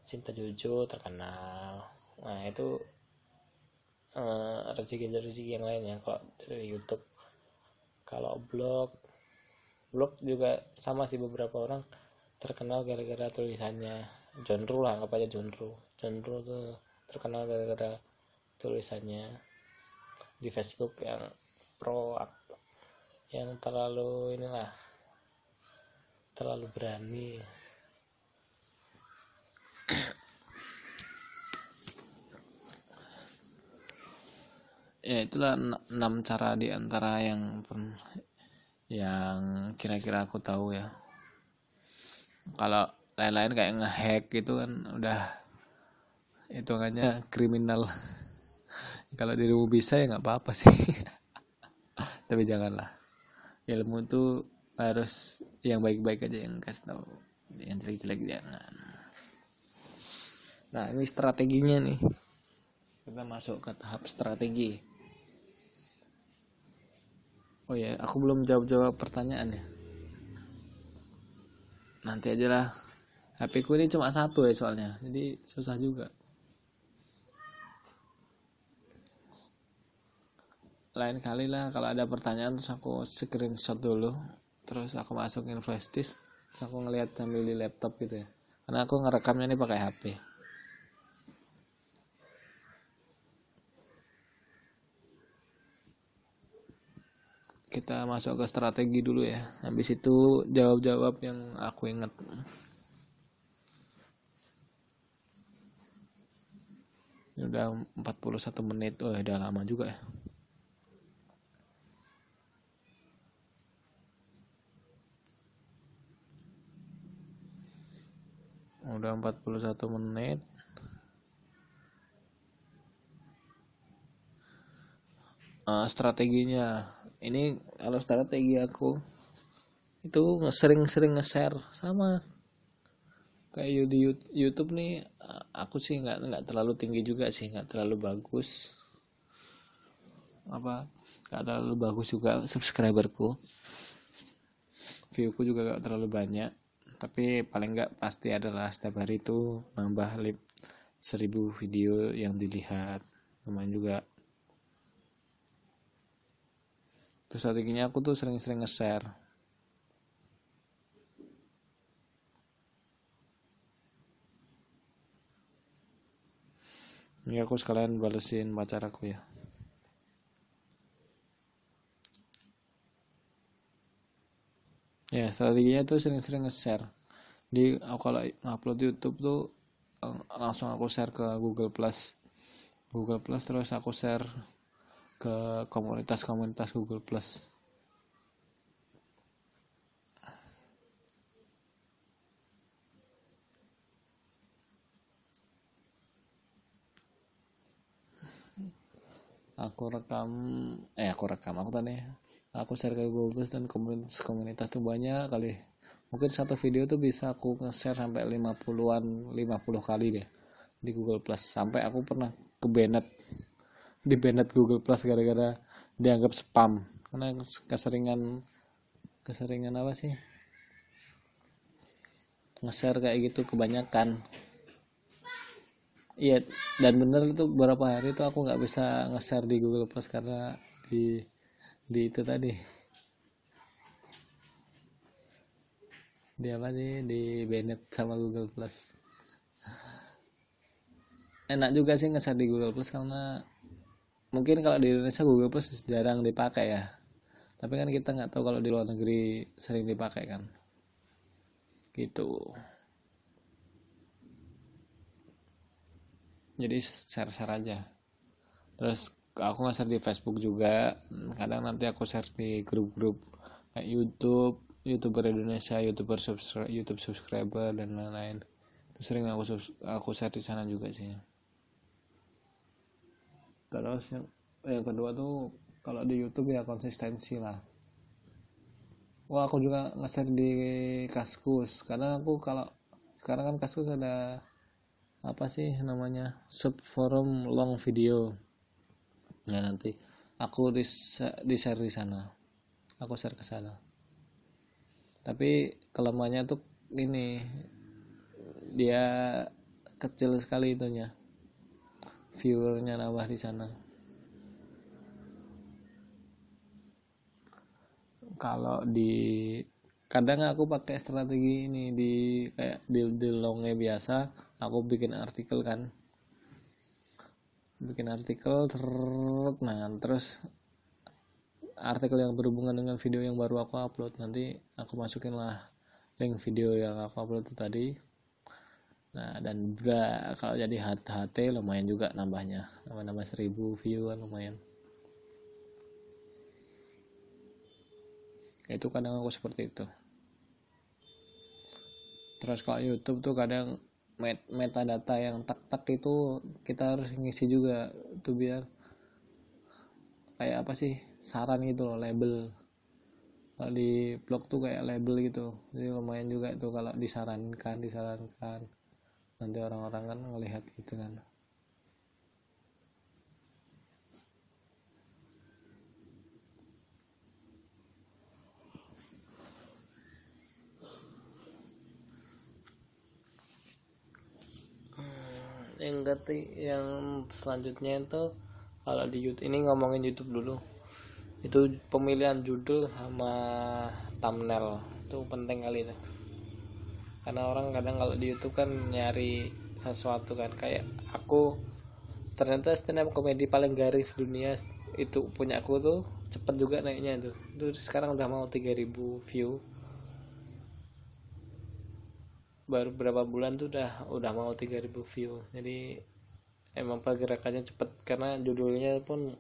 Cinta Jojo terkenal. Nah itu rezeki yang lainnya kalau dari YouTube. Kalau blog juga sama sih, beberapa orang terkenal gara-gara tulisannya. Genre lah, anggap aja genre tuh terkenal gara-gara tulisannya di Facebook yang pro, yang terlalu inilah, terlalu berani. Ya itulah 6 cara di antara yang kira-kira aku tahu ya. Kalau lain-lain kayak ngehack gitu kan udah hitungannya kriminal. Kalau dirimu bisa ya nggak apa-apa sih. Tapi janganlah, ilmu tuh harus yang baik-baik aja yang kasih tahu, yang jelek-jelek jangan. Nah ini strateginya nih, kita masuk ke tahap strategi. Oh ya, aku belum jawab pertanyaan ya. Nanti aja lah. HP ku ini cuma satu ya soalnya, jadi susah juga. Lain kali lah kalau ada pertanyaan terus aku screenshot dulu, terus aku masukin flash disk, terus aku ngeliat sambil di laptop gitu ya. Karena aku ngerekamnya ini pakai HP. Kita masuk ke strategi dulu ya. Habis itu jawab-jawab yang aku ingat. Ini udah 41 menit. Oh, udah lama juga ya. Udah 41 menit. Strateginya. Ini kalau strategi aku itu sering-sering nge-share sama kayak di YouTube nih. Aku sih nggak terlalu tinggi juga sih, nggak terlalu bagus, nggak terlalu bagus juga subscriberku, viewku juga nggak terlalu banyak, tapi paling nggak pasti adalah setiap hari itu nambah 1000 video yang dilihat, lumayan juga. Terus strateginya aku tuh sering-sering nge-share. Ini aku sekalian balesin pacar aku ya. Ya strateginya tuh sering-sering nge-share. Kalau upload YouTube tuh langsung aku share ke Google Plus, terus aku share ke komunitas Google Plus. Aku share ke Google Plus dan komunitas tuh banyak kali. Mungkin satu video tuh bisa aku nge-share sampai 50 kali deh di Google Plus. Sampai aku pernah di banned Google Plus gara-gara dianggap spam karena keseringan apa sih nge-share kayak gitu kebanyakan. Iya, dan bener itu beberapa hari itu aku nggak bisa nge-share di Google Plus karena di itu tadi di banned sama Google Plus. Enak juga sih nge-share di Google Plus karena mungkin kalau di Indonesia Google Plus jarang dipakai ya, tapi kan kita nggak tahu kalau di luar negeri sering dipakai kan, gitu. Jadi share aja. Terus aku nge-share di Facebook juga, kadang nanti aku share di grup-grup kayak YouTuber Indonesia, YouTube subscriber dan lain-lain. Itu sering aku share di sana juga sih. Terus yang kedua tuh kalau di YouTube ya konsistensi lah. Wah, aku juga nge-share di Kaskus karena aku kalau sekarang kan Kaskus ada apa sih namanya subforum long video. Nah nanti aku di share di sana, aku share ke sana. Tapi kelemahannya tuh ini, dia kecil sekali itunya, viewernya nambah di sana. Kalau kadang aku pakai strategi ini kayak di longnya biasa, aku bikin artikel terus artikel yang berhubungan dengan video yang baru aku upload, nanti aku masukin lah link video yang aku upload itu tadi. Nah, dan kalau jadi HT lumayan juga nambahnya, nambah 1000 view kan lumayan. Itu kadang aku seperti itu. Terus kalau YouTube tuh kadang metadata yang tak itu kita harus ngisi juga tuh, biar kayak apa sih, saran gitu loh, label. Kalau di blog tuh kayak label gitu, jadi lumayan juga itu kalau disarankan nanti orang-orang kan ngelihat gitu kan. Yang selanjutnya itu kalau di YouTube ini, ngomongin YouTube dulu, itu pemilihan judul sama thumbnail itu penting kali itu. Karena orang kadang kalau di YouTube kan nyari sesuatu kan, kayak aku ternyata stand up komedi paling garis dunia itu punya aku tuh cepet juga naiknya itu sekarang udah mau 3000 view, baru berapa bulan tuh udah mau 3000 view. Jadi emang pergerakannya cepet, karena judulnya pun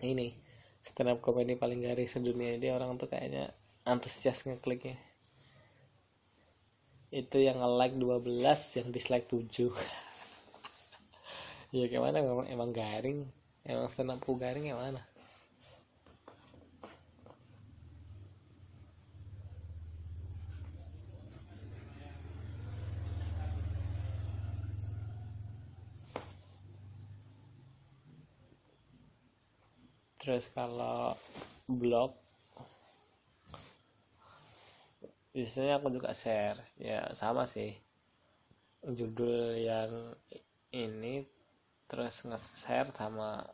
ini stand up comedy paling garis sedunia. Jadi orang tuh kayaknya antusias ngekliknya. Itu yang nge-like 12, yang dislike 7. Ya gimana, emang garing, emang stand up garing gimana. Terus kalau blog biasanya aku juga share, ya sama sih, judul yang ini, terus nge-share sama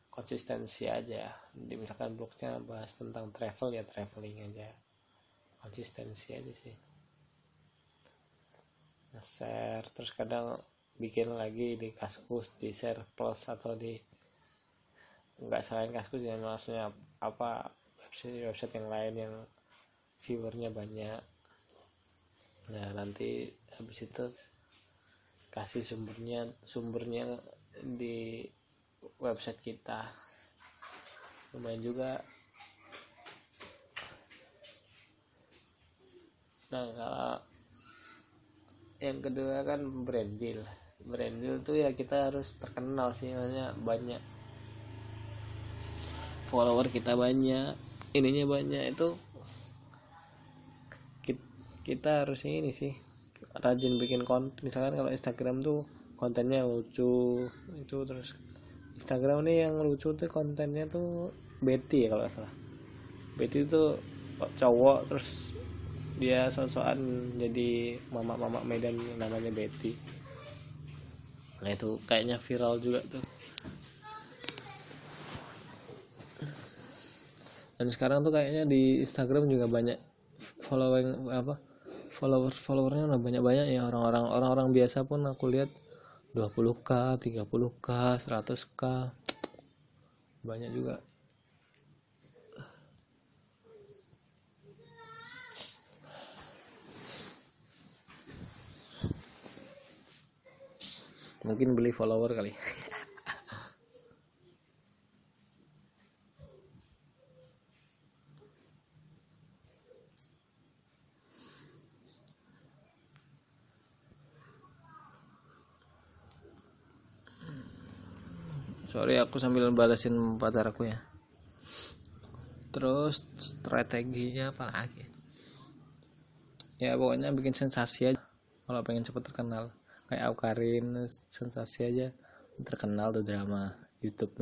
konsistensi aja. Misalkan blognya bahas tentang travel, ya traveling aja, konsistensi aja sih, nge-share. Terus kadang bikin lagi di Kaskus, di share plus, atau di enggak, selain Kaskus ya, maksudnya apa, website yang lain yang viewernya banyak. Nah nanti habis itu kasih sumbernya di website kita, lumayan juga. Nah kalau yang kedua kan brand deal tuh ya kita harus terkenal sih, maksudnya banyak follower kita, banyak ininya banyak, itu kita harus ini sih, rajin bikin konten. Misalkan kalau Instagram tuh kontennya lucu itu, terus Instagram nih yang lucu tuh kontennya tuh Betty ya kalau gak salah. Betty itu cowok, terus dia sok-sokan jadi mama Medan namanya Betty. Nah itu kayaknya viral juga tuh. Dan sekarang tuh kayaknya di Instagram juga banyak followernya udah banyak ya, orang-orang biasa pun aku lihat 20k, 30k, 100k, banyak juga. Mungkin beli follower kali. Sorry, aku sambil balesin pacar aku ya. Terus strateginya apa lagi? Ya pokoknya bikin sensasi aja kalau pengen cepet terkenal. Kayak Awkarin, sensasi aja, terkenal tuh drama YouTube,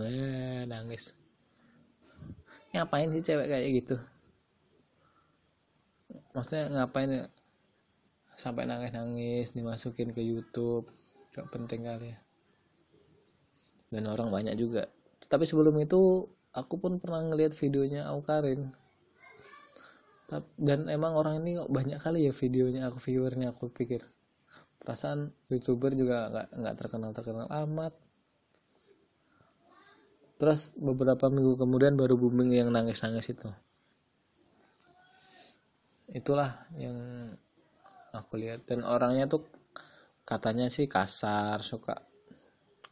nangis. Ngapain sih cewek kayak gitu? Maksudnya ngapain ya sampai nangis dimasukin ke YouTube? Gak penting kali ya. Dan orang banyak juga. Tapi sebelum itu aku pun pernah ngeliat videonya Awkarin, dan emang orang ini kok banyak kali ya videonya, viewernya. Aku pikir perasaan YouTuber juga nggak terkenal amat. Terus beberapa minggu kemudian baru booming yang nangis itu. itulah yang aku lihat. Dan orangnya tuh katanya sih kasar, suka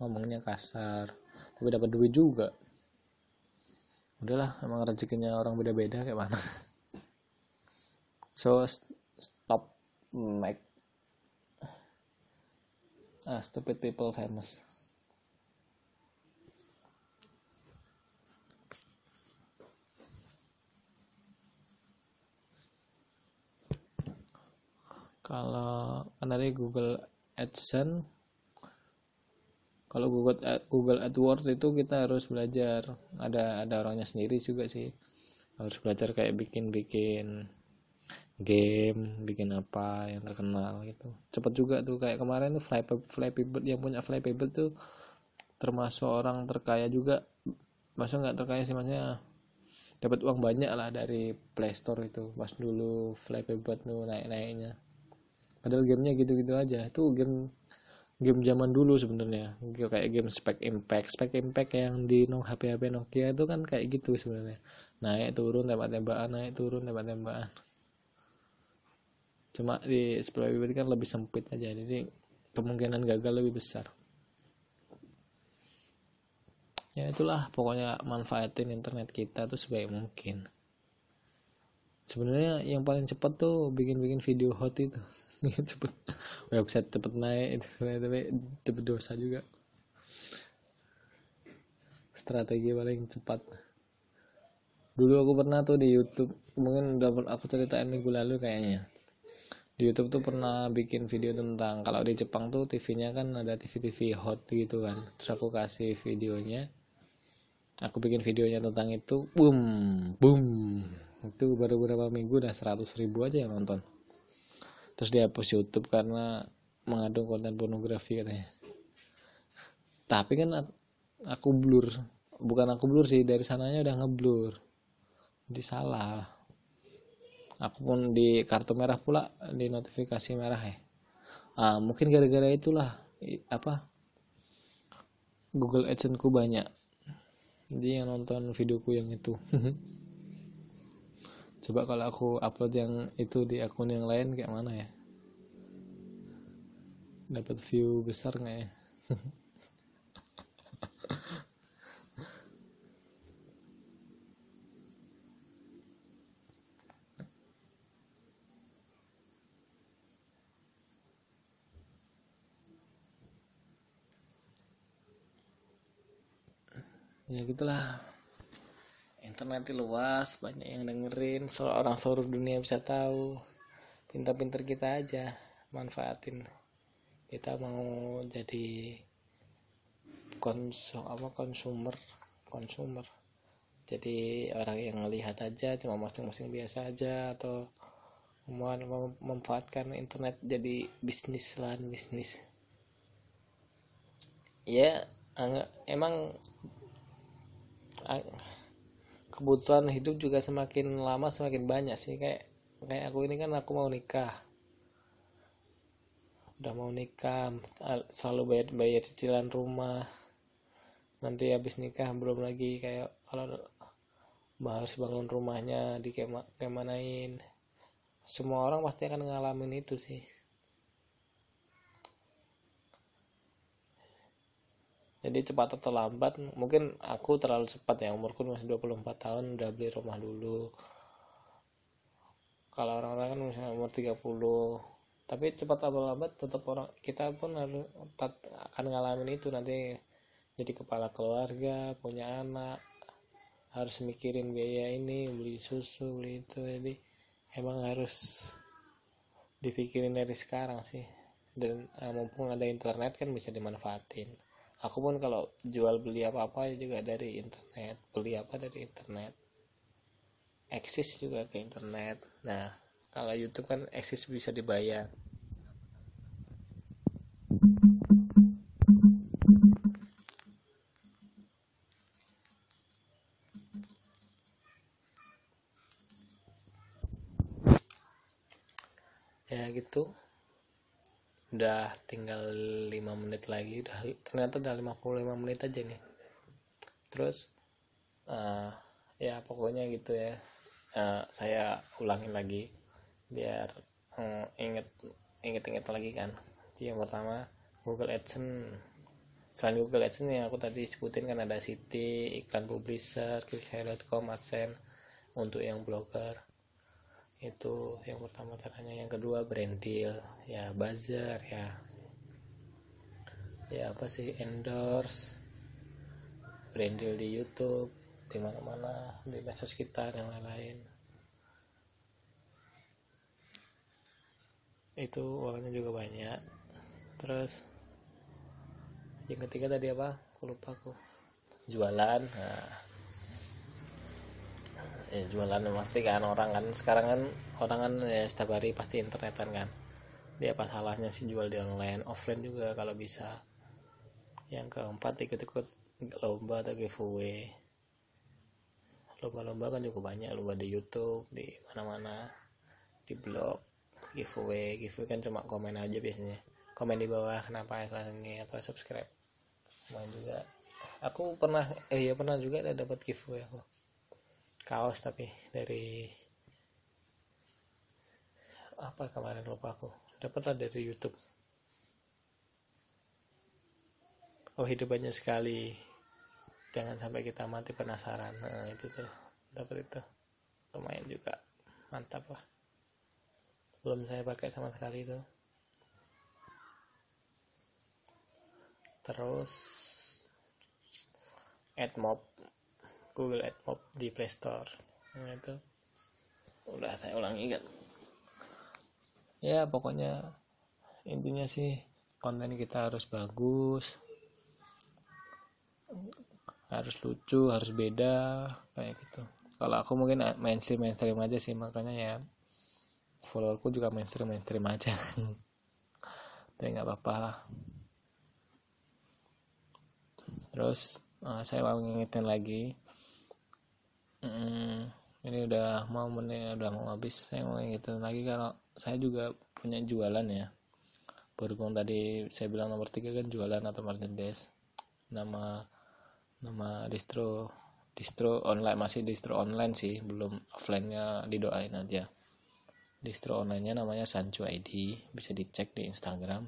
ngomongnya kasar, tapi dapat duit juga. Udahlah, emang rezekinya orang beda-beda kayak mana. So stop make stupid people famous. Kalau dari Google AdSense, kalau Google AdWords itu kita harus belajar, ada orangnya sendiri juga sih, harus belajar kayak bikin game, bikin apa yang terkenal gitu. Cepet juga tuh, kayak kemarin tuh Flappy Bird, yang punya Flappy Bird tuh termasuk orang terkaya juga. Maksudnya nggak terkaya sih, maksudnya dapat uang banyak lah dari Play Store itu pas dulu Flappy Bird tuh naik-naiknya. Padahal gamenya gitu-gitu aja. Itu game zaman dulu sebenarnya, kayak game Spec Impact yang di HP Nokia itu kan kayak gitu sebenarnya, naik turun tembak-tembakan. Cuma di Flappy Bird kan lebih sempit aja, jadi kemungkinan gagal lebih besar. Ya itulah, pokoknya manfaatin internet kita tuh sebaik mungkin. Sebenarnya yang paling cepat tuh bikin video hot itu. Cepet, website cepet naik itu, tapi dosa juga. Strategi paling cepat. Dulu aku pernah tuh di YouTube, mungkin udah aku ceritain minggu lalu kayaknya. Di YouTube tuh pernah bikin video tentang, kalau di Jepang tuh TV-nya kan ada TV hot gitu kan. Terus aku kasih videonya, aku bikin videonya tentang itu, boom, itu baru beberapa minggu udah 100.000 aja yang nonton. Terus dihapus YouTube karena mengandung konten pornografi katanya. Tapi kan aku blur sih, dari sananya udah ngeblur, jadi salah. Aku pun di kartu merah pula, di notifikasi merah ya. Mungkin gara-gara itulah Google AdSense ku banyak, jadi yang nonton videoku yang itu. Coba kalau aku upload yang itu di akun yang lain kayak mana ya, dapat view besar nggak ya? Ya gitulah, internet luas, banyak yang dengerin, orang seluruh dunia bisa tahu. Pintar-pintar kita aja manfaatin. Kita mau jadi konsumer, jadi orang yang ngelihat aja cuma masing-masing biasa aja, atau memanfaatkan internet jadi bisnis. Ya emang kebutuhan hidup juga semakin lama semakin banyak sih. Kayak aku ini kan, aku udah mau nikah, selalu bayar cicilan rumah. Nanti habis nikah belum lagi kayak kalau harus bangun rumahnya di kayak manain. Semua orang pasti akan ngalamin itu sih. Jadi cepat atau lambat, mungkin aku terlalu cepat ya, umurku masih 24 tahun udah beli rumah dulu. Kalau orang-orang kan misalnya umur 30, tapi cepat atau lambat tetap kita pun akan ngalamin itu nanti. Jadi kepala keluarga, punya anak, harus mikirin biaya ini, beli susu, beli itu. Jadi emang harus dipikirin dari sekarang sih. Dan mumpung ada internet kan bisa dimanfaatin. Aku pun kalau jual beli apa-apa juga dari internet, beli apa dari internet, eksis juga ke internet. Nah kalau YouTube kan eksis bisa dibayar. Ya gitu, udah tinggal 5 menit lagi, ternyata udah 55 menit aja nih. Terus ya pokoknya gitu ya, saya ulangin lagi, biar inget lagi kan. Jadi yang pertama Google AdSense. Selain Google AdSense yang aku tadi sebutin kan ada City, iklan publisher, clickshare.com, AdSense untuk yang blogger. Itu yang pertama caranya. Yang kedua brand deal, ya buzzer, ya apa sih, endorse, brand deal di YouTube, di mana-mana, di medsos kita dan lain-lain. Itu uangnya juga banyak. Terus yang ketiga tadi apa? Aku lupa aku. Jualan. Nah, ya jualan pasti kan, orang kan sekarang kan orang kan ya setiap hari pasti internetan kan. Dia apa salahnya sih jual di online, offline juga kalau bisa. Yang keempat ikut-ikut lomba atau giveaway. Lomba-lomba kan juga banyak, lomba di YouTube, di mana-mana, di blog. Giveaway kan cuma komen aja biasanya, komen di bawah kenapa ini atau subscribe. Main juga aku pernah pernah juga dapat giveaway aku kaos, tapi dari apa kemarin lupa aku, dapatlah dari YouTube. Hidup banyak sekali, jangan sampai kita mati penasaran. Nah itu tuh dapat itu, lumayan juga, mantap lah. Belum saya pakai sama sekali itu. Terus AdMob, Google AdMob di Play Store. Nah itu udah saya ulangi kan. Ya pokoknya intinya sih konten kita harus bagus, harus lucu, harus beda kayak gitu. Kalau aku mungkin mainstream aja sih, makanya ya followerku juga mainstream aja. Tapi nggak apa-apa. Terus saya mau ngingetin lagi, ini udah mau habis. Saya mau ngingetin lagi kalau saya juga punya jualan ya. Berhubung tadi saya bilang nomor 3 kan jualan atau merchandise. Nama distro online, masih distro online sih, belum offline-nya, didoain aja. Distro online-nya namanya Sanju ID, bisa dicek di Instagram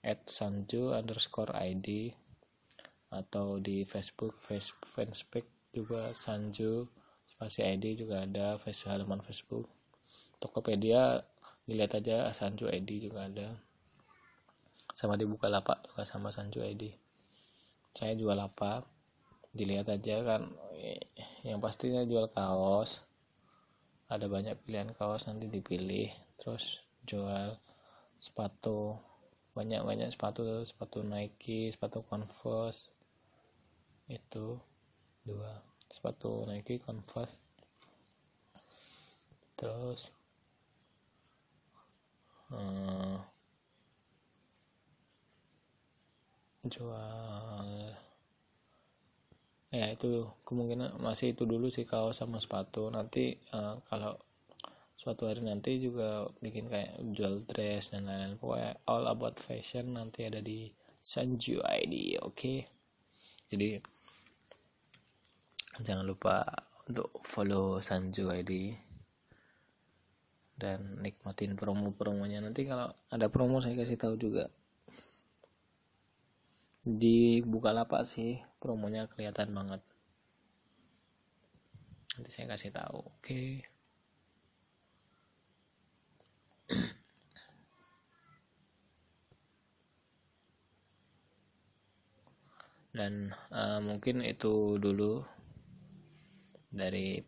@sanju_id atau di Facebook juga Sanju spasi ID juga ada, halaman Facebook. Tokopedia dilihat aja Sanju ID juga ada, sama di Bukalapak juga sama Sanju ID. Saya jual apa, dilihat aja kan. Yang pastinya jual kaos, ada banyak pilihan kaos, nanti dipilih. Terus jual sepatu, banyak sepatu Nike, sepatu Converse, itu 2 sepatu Nike Converse. Terus jual ya itu kemungkinan masih itu dulu sih, kaos sama sepatu. Nanti kalau suatu hari nanti juga bikin kayak jual dress dan lain-lain. Pokoknya all about fashion nanti ada di Sanju ID. Oke. Jadi jangan lupa untuk follow Sanju ID dan nikmatin promo-promonya. Nanti kalau ada promo saya kasih tahu juga. Di Bukalapak sih promonya kelihatan banget, nanti saya kasih tahu. Oke. Dan mungkin itu dulu dari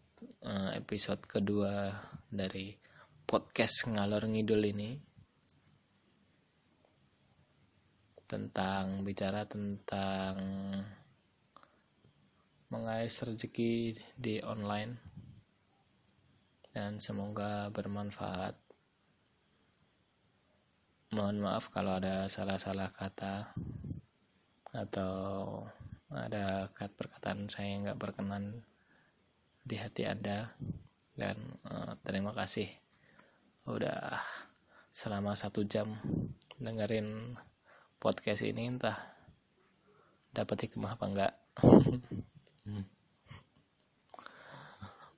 episode kedua dari podcast ngalor ngidul ini, bicara tentang mengais rezeki di online, dan semoga bermanfaat. Mohon maaf kalau ada salah-salah kata atau ada perkataan saya yang gak berkenan di hati Anda. Dan terima kasih udah selama 1 jam dengerin podcast ini, entah dapat hikmah apa enggak.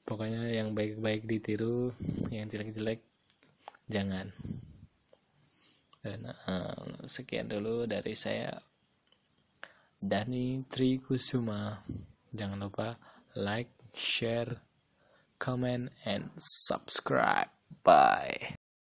Pokoknya yang baik-baik ditiru, yang jelek-jelek jangan. Dan sekian dulu dari saya, Dani Trikusuma. Jangan lupa like, share, comment, and subscribe. Bye.